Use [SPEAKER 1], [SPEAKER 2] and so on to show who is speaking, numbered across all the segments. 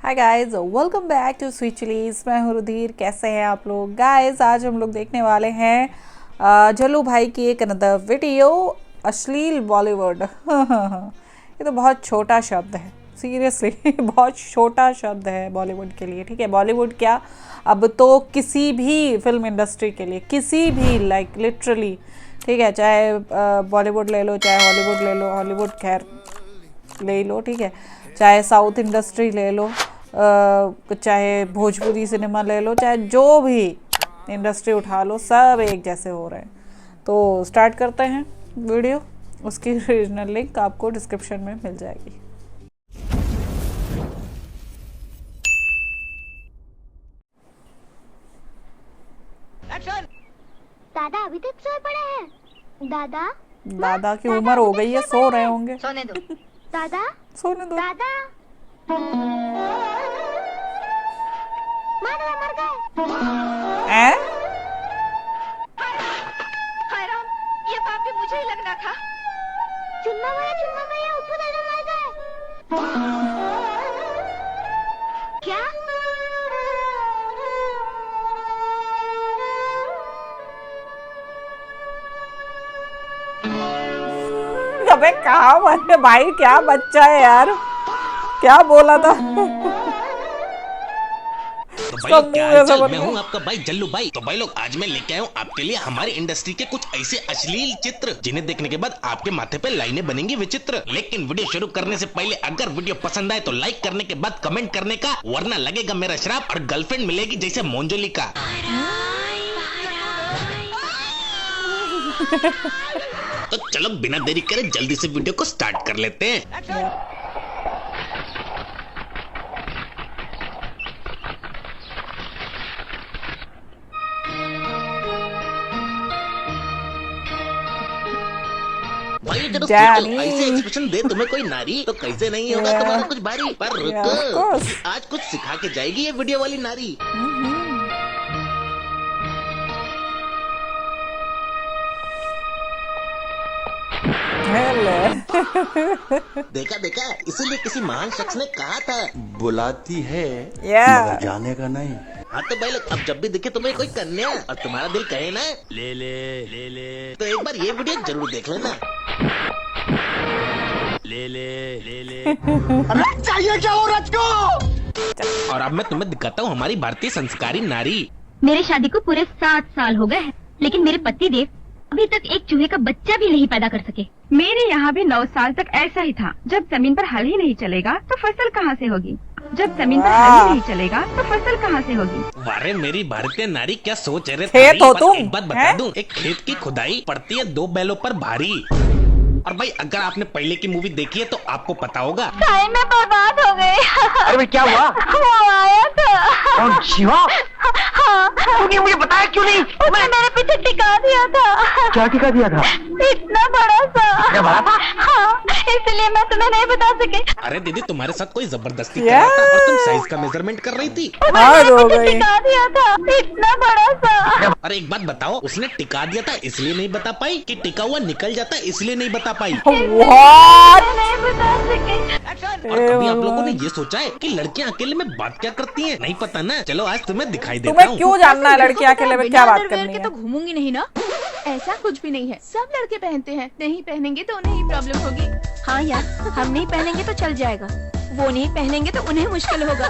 [SPEAKER 1] Hi guys, welcome back to Sweet Chillies. मैं हूँ रुधिर। कैसे हैं आप लोग गाइस? आज हम लोग देखने वाले हैं जल्लू भाई की एक अनदर वीडियो, अश्लील बॉलीवुड। ये तो बहुत छोटा शब्द है, सीरियसली बहुत छोटा शब्द है बॉलीवुड के लिए। ठीक है, बॉलीवुड क्या, अब तो किसी भी फिल्म इंडस्ट्री के लिए, किसी भी लाइक लिटरली, ठीक है, चाहे बॉलीवुड ले लो, चाहे हॉलीवुड ले लो, हॉलीवुड खैर ले लो, ठीक है, चाहे साउथ इंडस्ट्री ले लो, चाहे भोजपुरी सिनेमा ले लो, चाहे जो भी इंडस्ट्री उठा लो, सब एक जैसे हो रहे हैं। तो स्टार्ट करते हैं वीडियो। उसकी ओरिजिनल लिंक आपको डिस्क्रिप्शन में मिल जाएगी।
[SPEAKER 2] दादा अभी तक सोए पड़े हैं। दादा
[SPEAKER 1] दादा की उम्र हो गई है, सो रहे होंगे।
[SPEAKER 2] सोने दो दादा,
[SPEAKER 1] सोने दो।
[SPEAKER 2] दादा मर गए।
[SPEAKER 3] हाय राम, ये पाप भी मुझे ही लगना था।
[SPEAKER 2] चुन्ना भैया उठो, दादा मर गए। क्या?
[SPEAKER 1] अबे कहाँ मरे भाई, क्या बच्चा है यार, क्या बोला था?
[SPEAKER 4] तो भाई लोग क्या हालचाल? मैं हूँ आपका भाई जल्लू भाई। तो भाई लोग आज मैं लेके आया हूँ आपके लिए हमारी इंडस्ट्री के कुछ ऐसे अश्लील चित्र जिन्हें देखने के बाद आपके माथे पे लाइनें बनेंगी विचित्र। लेकिन वीडियो शुरू करने से पहले अगर वीडियो पसंद आए तो लाइक करने के बाद कमेंट करने का, वरना लगेगा मेरा श्राप और गर्लफ्रेंड मिलेगी जैसे मोंजोली का। तो चलो बिना देरी करे जल्दी से वीडियो को स्टार्ट कर लेते हैं। भाई जरा सोचो, ऐसे एक्सप्रेशन दे तुम्हें कोई नारी तो कैसे नहीं होगा तुम्हारा कुछ भारी। पर रुको, आज कुछ सिखा के जाएगी ये वीडियो वाली नारी। देखा देखा, इसीलिए किसी महान शख्स ने कहा था,
[SPEAKER 5] बुलाती है मगर जाने का नहीं।
[SPEAKER 4] हाँ तो भाई लोग अब जब भी दिखे तुम्हें कोई कन्या और तुम्हारा दिल कहे ना ले ले, तो एक बार ये वीडियो जरूर देख लेना। ले
[SPEAKER 5] रच चाहिए क्या हो रच को?
[SPEAKER 4] और अब मैं तुम्हें दिखाता हूँ हमारी भारतीय संस्कारी नारी।
[SPEAKER 6] मेरे शादी को पूरे 7 साल हो गए हैं, लेकिन मेरे पति देव अभी तक एक चूहे का बच्चा भी नहीं पैदा कर सके।
[SPEAKER 3] मेरे यहाँ भी 9 साल तक ऐसा ही था। जब जमीन पर हल ही नहीं चलेगा तो फसल कहाँ से होगी? जब जमीन पर हल ही नहीं चलेगा तो फसल कहाँ से होगी?
[SPEAKER 4] वारे मेरी भारतीय नारी, क्या सोच रहे
[SPEAKER 1] खेत हो तुम?
[SPEAKER 4] एक बात बता दूं, एक खेत की खुदाई पड़ती है 2 बैलों पर भारी। और भाई अगर आपने पहले की मूवी देखी है तो आपको पता होगा।
[SPEAKER 6] टाइम में बर्बाद हो गए।
[SPEAKER 5] अरे भाई क्या हुआ?
[SPEAKER 6] वो आया था।
[SPEAKER 5] कौन? शिवा?
[SPEAKER 6] हाँ,
[SPEAKER 5] तूने मुझे बताया क्यों नहीं?
[SPEAKER 6] उसने मेरे पीछे टिका दिया था।
[SPEAKER 5] क्या टिका दिया था?
[SPEAKER 6] इतना बड़ा सा।
[SPEAKER 5] क्या बड़ा था?
[SPEAKER 6] हाँ, इसलिए मैं तुम्हें नहीं बता सके।
[SPEAKER 4] अरे दीदी, तुम्हारे साथ कोई जबरदस्ती कर रहा था और तुम साइज का मेजरमेंट कर रही थी।
[SPEAKER 6] टिका दिया था, इतना बड़ा सा।
[SPEAKER 4] अरे एक बात बताओ, उसने टिका दिया था इसलिए नहीं बता पाई कि टिका हुआ निकल जाता इसलिए नहीं बता पाई?
[SPEAKER 6] नहीं बता सके।
[SPEAKER 4] और कभी आप लोगों ने ये सोचा है कि लड़कियां अकेले में बात क्या करती हैं? नहीं पता ना? चलो आज तुम्हें दिखाई देता
[SPEAKER 1] तुम्हें
[SPEAKER 4] हूँ।
[SPEAKER 1] क्यों जानना है लड़कियां अकेले में क्या बात करनी है?
[SPEAKER 3] तो घूमूंगी नहीं ना। ऐसा कुछ भी नहीं है, सब लड़के पहनते हैं। नहीं पहनेंगे तो उन्हें ही प्रॉब्लम होगी। हाँ यार, हम नहीं पहनेंगे तो चल जाएगा, वो नहीं पहनेंगे तो उन्हें मुश्किल होगा।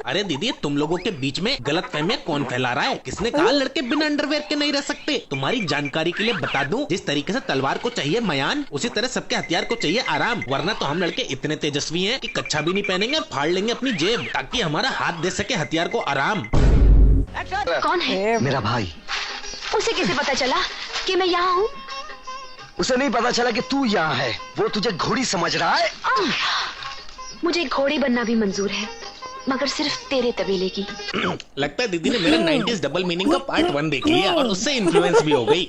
[SPEAKER 4] अरे दीदी, तुम लोगों के बीच में गलत फहमियां कौन फैला रहा है? किसने कहा लड़के बिना अंडरवेयर के नहीं रह सकते? तुम्हारी जानकारी के लिए बता दूं, जिस तरीके से तलवार को चाहिए मयान, उसी तरह सबके हथियार को चाहिए आराम। वरना तो हम लड़के इतने तेजस्वी हैं कि कच्छा भी नहीं पहनेंगे, फाड़ लेंगे अपनी जेब ताकि हमारा हाथ दे सके हथियार को आराम।
[SPEAKER 6] कौन है?
[SPEAKER 5] मेरा भाई।
[SPEAKER 6] उसे कैसे पता चला कि मैं यहाँ हूँ?
[SPEAKER 5] उसे नहीं पता चला कि तू यहाँ है, वो तुझे घोड़ी समझ रहा है।
[SPEAKER 6] मुझे घोड़ी बनना भी मंजूर है, मगर सिर्फ तेरे तबीले की।
[SPEAKER 4] लगता है दीदी ने मेरा 90s डबल मीनिंग का पार्ट 1 देख लिया और उससे इन्फ्लुएंस भी हो गई।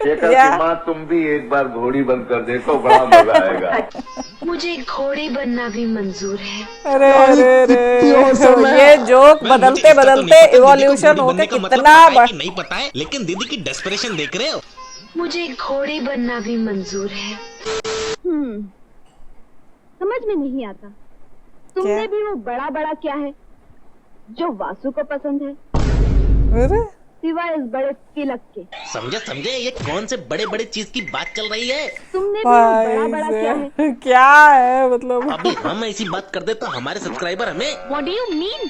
[SPEAKER 7] माँ तुम भी एक बार घोड़ी बनकर देखो, बड़ा मजा आएगा।
[SPEAKER 6] मुझे घोड़ी बनना भी मंजूर है।
[SPEAKER 1] अरे ये जोक बदलते बदलते इवोल्यूशन होके कितना
[SPEAKER 4] नहीं पता है, लेकिन दीदी की डेस्परेशन देख रहे हो।
[SPEAKER 6] मुझे घोड़ी बनना भी मंजूर है।
[SPEAKER 2] समझ में नहीं आता, तुमने भी वो बड़ा बड़ा क्या है
[SPEAKER 6] जो वासु को पसंद है,
[SPEAKER 1] अरे
[SPEAKER 6] सिवाय इस बड़े तिलक के।
[SPEAKER 4] समझे ये कौन से बड़े बड़े चीज की बात चल रही है?
[SPEAKER 6] तुमने भी बड़ा बड़ा क्या है?
[SPEAKER 1] भाई क्या है मतलब?
[SPEAKER 4] अभी हम ऐसी बात कर दे तो हमारे सब्सक्राइबर हमें
[SPEAKER 6] What do you mean?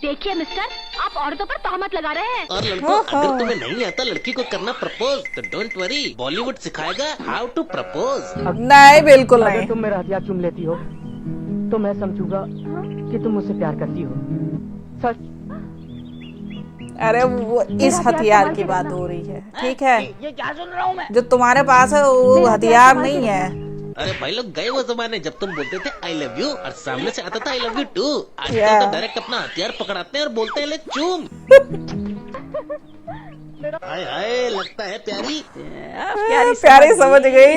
[SPEAKER 6] देखिए मिस्टर, आप औरतों पर तहमत लगा रहे हैं।
[SPEAKER 4] और लड़कों, अगर तुम्हें नहीं आता लड़की को करना प्रपोज तो डोंट वरी, बॉलीवुड सिखाएगा हाउ टू प्रपोज।
[SPEAKER 1] नहीं बिल्कुल नहीं।
[SPEAKER 8] तुम मेरा हथियार चुम लेती हो तो मैं समझूंगा कि तुम मुझसे प्यार करती हो। सच?
[SPEAKER 1] अरे वो इस हथियार की बात हो रही है, ठीक है?
[SPEAKER 8] ये क्या सुन रहा हूँ मैं?
[SPEAKER 1] जो तुम्हारे पास है वो हथियार नहीं है।
[SPEAKER 4] अरे भाई लोग, गए वो जमाने जब तुम बोलते थे आई लव यू और सामने से आता था आई लव यू टू। आजकल
[SPEAKER 1] Yeah.
[SPEAKER 4] तो डायरेक्ट अपना हथियार पकड़ाते हैं और बोलते हैं ले चूम। हाय हाय, लगता है प्यारी।
[SPEAKER 1] प्यारी समझ गई।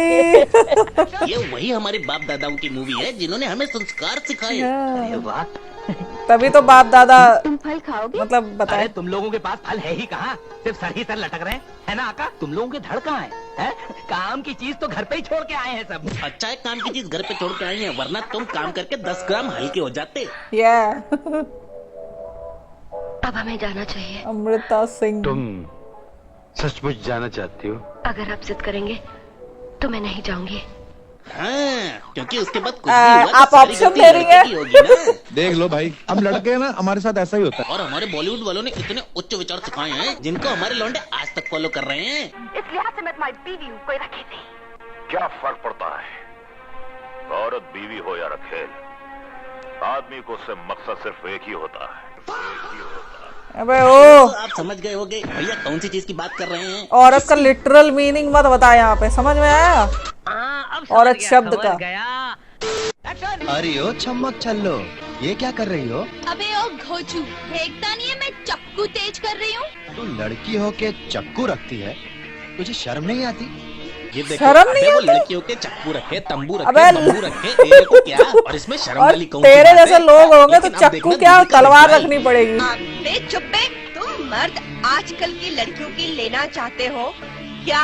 [SPEAKER 4] ये वही हमारे बाप दादाओं की मूवी है जिन्होंने हमें संस्कार सिखाए।
[SPEAKER 8] अरे वाह,
[SPEAKER 1] तभी तो बाप दादा
[SPEAKER 6] तुम फल खाओगे?
[SPEAKER 1] मतलब
[SPEAKER 8] अरे
[SPEAKER 1] बताए।
[SPEAKER 8] तुम लोगों के पास फल है ही कहाँ? सिर्फ सर ही सर लटक रहे हैं, है ना आका? तुम लोगों के धड़ कहाँ है? काम की चीज तो घर पे ही छोड़ के आए हैं सब।
[SPEAKER 4] अच्छा है काम की चीज घर पे छोड़ के आई है, वरना तुम काम करके 10 ग्राम हल्के हो जाते।
[SPEAKER 6] अब हमें जाना चाहिए।
[SPEAKER 1] अमृता सिंह।
[SPEAKER 5] तुम सचमुच जाना चाहती हो?
[SPEAKER 6] अगर आप जिद करेंगे तो मैं नहीं जाऊंगी।
[SPEAKER 4] हाँ, क्योंकि उसके बाद कुछ भी हुआ तो
[SPEAKER 1] आप
[SPEAKER 4] सारी
[SPEAKER 1] ऑप्शन
[SPEAKER 4] गलती
[SPEAKER 1] दे रही
[SPEAKER 4] लड़के
[SPEAKER 1] हैं।
[SPEAKER 4] की होगी ना।
[SPEAKER 9] देख लो भाई, हम लड़के हैं ना, हमारे साथ ऐसा ही होता है।
[SPEAKER 4] और हमारे बॉलीवुड वालों ने इतने उच्च विचार सिखाए हैं जिनको हमारे लौंडे आज तक फॉलो कर रहे हैं।
[SPEAKER 6] इस लिहाज से मैं तुम्हारी बीवी हूँ, कोई रखे थे।
[SPEAKER 7] क्या फर्क पड़ता है, औरत बीवी हो या रखेल, आदमी को उससे मकसद सिर्फ एक ही होता है, एक ही होता है।
[SPEAKER 1] अबे ओ,
[SPEAKER 4] तो आप समझ गए होगे भैया कौन सी चीज की बात कर रहे हैं।
[SPEAKER 1] औरत का लिटरल मीनिंग मत बता यहाँ पे, समझ में आया? औरत शब्द का।
[SPEAKER 9] अरे ओ चम्मक छल्लो, ये क्या कर रही हो?
[SPEAKER 3] अबे ओ घोचू, देखता नहीं है मैं चक्कू तेज कर रही हूँ।
[SPEAKER 9] तू लड़की हो के चक्कू रखती है, तुझे शर्म नहीं आती?
[SPEAKER 4] ये देखो,
[SPEAKER 1] शर्म नहीं
[SPEAKER 4] अबे वो
[SPEAKER 1] आती?
[SPEAKER 4] लड़कियों के चक्कू रखे, तंबू रखे,
[SPEAKER 1] अबे
[SPEAKER 4] बम्बू रखे, तेरे को क्या? और इसमें शर्म
[SPEAKER 1] और
[SPEAKER 4] वाली कौन सी
[SPEAKER 1] तेरे
[SPEAKER 4] बात है?
[SPEAKER 1] जैसे लोग होंगे तो
[SPEAKER 4] लेकिन अब
[SPEAKER 1] चक्कू
[SPEAKER 4] देखना
[SPEAKER 1] क्या
[SPEAKER 4] दीदी का
[SPEAKER 1] तलवार
[SPEAKER 4] रिप्लाई।
[SPEAKER 1] रखनी पड़ेगी।
[SPEAKER 10] बे चुप्पे, तुम मर्द आजकल की लड़कियों की लेना चाहते हो क्या?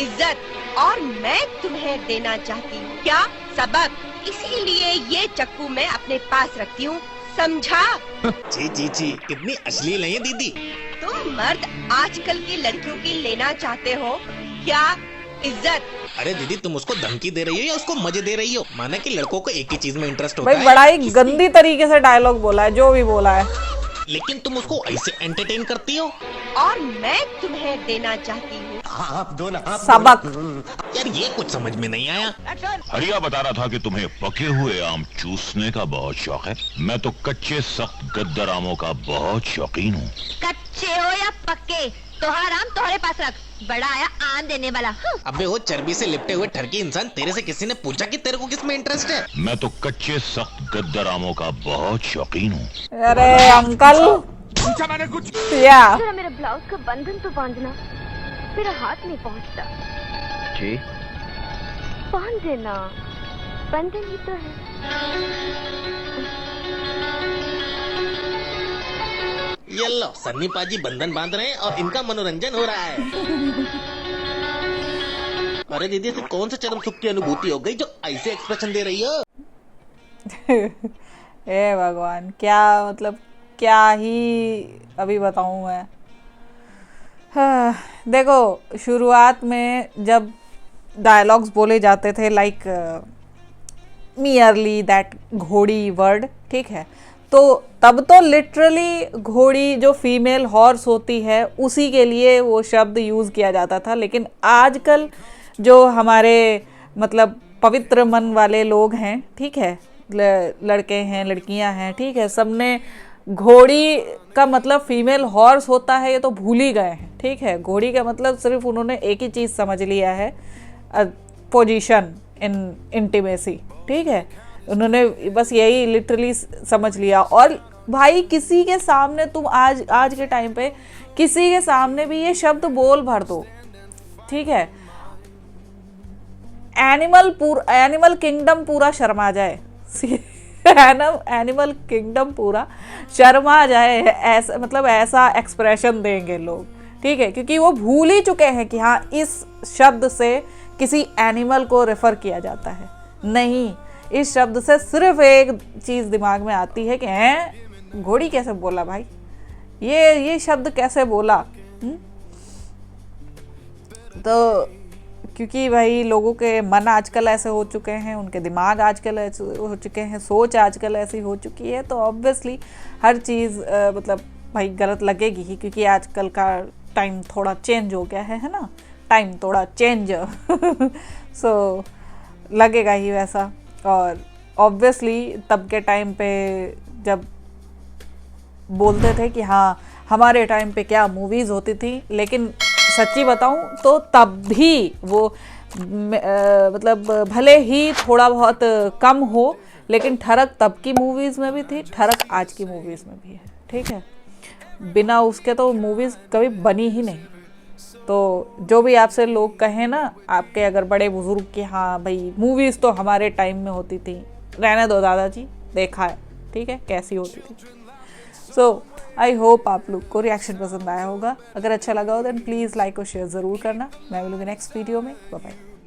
[SPEAKER 10] इज्जत, और मैं तुम्हें देना चाहती हूँ क्या? सबक, इसीलिए ये चक्कू मैं अपने पास रखती हूँ, समझा?
[SPEAKER 4] जी जी जी, कितनी अश्लील है ये दीदी।
[SPEAKER 10] तुम मर्द आजकल की लड़कियों की लेना चाहते हो क्या? इज्जत।
[SPEAKER 4] अरे दीदी, तुम उसको धमकी दे रही हो या उसको मजे दे रही हो? माना कि लड़कों को एक ही चीज में इंटरेस्ट होता
[SPEAKER 1] भाई
[SPEAKER 4] है।
[SPEAKER 1] बड़ा ही गंदी तरीके से डायलॉग बोला है, जो भी बोला है।
[SPEAKER 4] लेकिन तुम उसको ऐसे एंटरटेन करती हो।
[SPEAKER 10] और मैं तुम्हें देना चाहती हूँ
[SPEAKER 9] आप दो ना,
[SPEAKER 1] सबक।
[SPEAKER 4] यार ये कुछ समझ में नहीं आया।
[SPEAKER 11] हरिया बता रहा था कि तुम्हें पके हुए आम चूसने का बहुत शौक है। मैं तो कच्चे सख्त गद्दर आमों का बहुत शौकीन हूँ।
[SPEAKER 6] कच्चे हो या पक्के, तोहरा आम तोहरे पास रख, बड़ा आया आम देने वाला।
[SPEAKER 4] अबे वो चर्बी से लिपटे हुए ठरकी इंसान, तेरे से किसी ने पूछा कि तेरे को किस में इंटरेस्ट है?
[SPEAKER 11] मैं तो कच्चे सख्त गद्दर आमों का बहुत शौकीन हूँ।
[SPEAKER 1] अरे अंकल,
[SPEAKER 11] पूछा मैंने कुछ?
[SPEAKER 1] या
[SPEAKER 6] जरा मेरा ब्लाउज का बंधन तो बांधना, मेरा हाथ नहीं पहुँचता।
[SPEAKER 9] जी
[SPEAKER 6] बांध देना, बंधन ही तो है।
[SPEAKER 4] ये लो, सन्नी पाजी बंधन बांध रहे हैं और इनका मनोरंजन हो रहा है। अरे दीदी, ऐसे कौन से चरम सुख की अनुभूति हो गई जो ऐसे एक्सप्रेशन दे रही हो?
[SPEAKER 1] हे भगवान, क्या मतलब, क्या ही अभी बताऊं मैं। हाँ, देखो शुरुआत में जब डायलॉग्स बोले जाते थे लाइक मियरली दैट घोड़ी वर्ड, ठीक है, तो तब तो लिटरली घोड़ी जो फीमेल हॉर्स होती है उसी के लिए वो शब्द यूज़ किया जाता था। लेकिन आजकल जो हमारे मतलब पवित्र मन वाले लोग हैं, ठीक है, लड़के हैं लड़कियां हैं, ठीक है, सबने घोड़ी का मतलब फीमेल हॉर्स होता है ये तो भूल ही गए हैं, ठीक है। घोड़ी का मतलब सिर्फ उन्होंने एक ही चीज़ समझ लिया है, पोजीशन इन इंटीमेसी, ठीक है, उन्होंने बस यही लिटरली समझ लिया। और भाई किसी के सामने तुम आज के टाइम पे किसी के सामने भी ये शब्द बोल भर दो, ठीक है, एनिमल किंगडम पूरा शर्मा जाए, एनिमल किंगडम पूरा शर्मा जाए, ऐसा मतलब ऐसा एक्सप्रेशन देंगे लोग, ठीक है, क्योंकि वो भूल ही चुके हैं कि हाँ इस शब्द से किसी एनिमल को रेफर किया जाता है। नहीं, इस शब्द से सिर्फ एक चीज़ दिमाग में आती है कि हैं घोड़ी कैसे बोला भाई, ये शब्द कैसे बोला? तो क्योंकि भाई लोगों के मन आजकल ऐसे हो चुके हैं, उनके दिमाग आजकल ऐसे हो चुके हैं, सोच आजकल ऐसी हो चुकी है, तो ऑब्वियसली हर चीज़ मतलब भाई गलत लगेगी ही, क्योंकि आजकल का टाइम थोड़ा चेंज हो गया है ना, टाइम थोड़ा चेंज सो लगेगा ही वैसा। और ऑब्वियसली तब के टाइम पे जब बोलते थे कि हाँ हमारे टाइम पे क्या मूवीज़ होती थी, लेकिन सच्ची बताऊं तो तब भी वो मतलब भले ही थोड़ा बहुत कम हो, लेकिन ठरक तब की मूवीज़ में भी थी, ठरक आज की मूवीज़ में भी है, ठीक है। बिना उसके तो मूवीज़ कभी बनी ही नहीं। तो जो भी आपसे लोग कहें ना, आपके अगर बड़े बुजुर्ग कि हाँ भाई मूवीज़ तो हमारे टाइम में होती थी, रहने दो दादाजी, देखा है, ठीक है कैसी होती थी। सो आई होप आप लोग को रिएक्शन पसंद आया होगा। अगर अच्छा लगा हो देन प्लीज़ लाइक और शेयर ज़रूर करना। मैं मिलूंगी नेक्स्ट वीडियो में। Bye bye.